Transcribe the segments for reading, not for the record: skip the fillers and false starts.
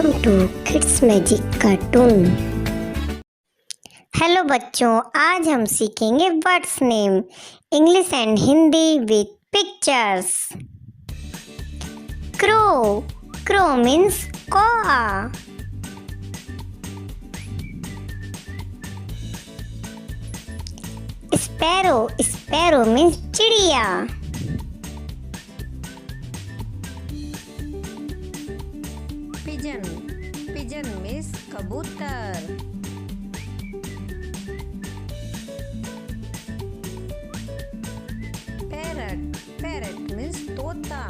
Welcome to kids magic cartoon. Hello बच्चों, आज हम सीखेंगे words name English and Hindi with pictures. Crow, crow means कौआ। स्पैरो, स्पैरो मीन्स चिड़िया। pigeon, pigeon means कबूतर। parrot, parrot means तोता।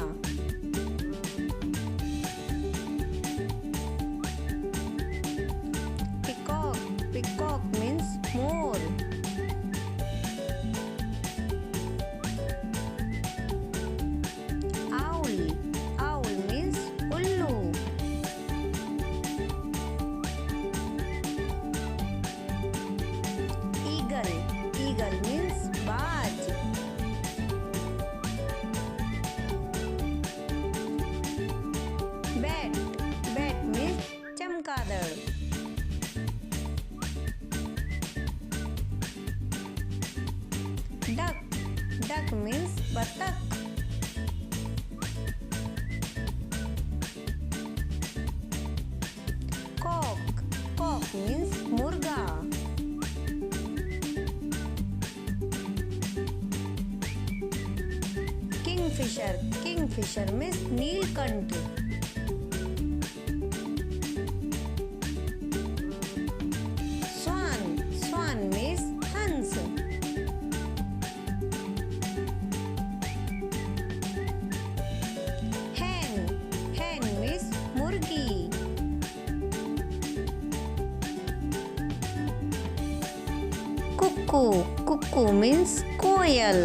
peacock, peacock means मोर। owl, owl means उल्लू। eagle, eagle means बाज। bat, bat means चमगादड़। duck, duck means बतख। cock, cock means मुर्गा। kingfisher, kingfisher means Neelkanth. swan, swan means हंस। hen, hen means मुर्गी। cuckoo, cuckoo means कोयल।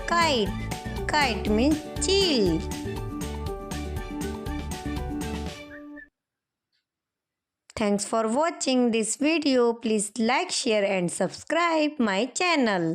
kite, kite means चील। Thanks for watching this video. Please like, share and subscribe my channel.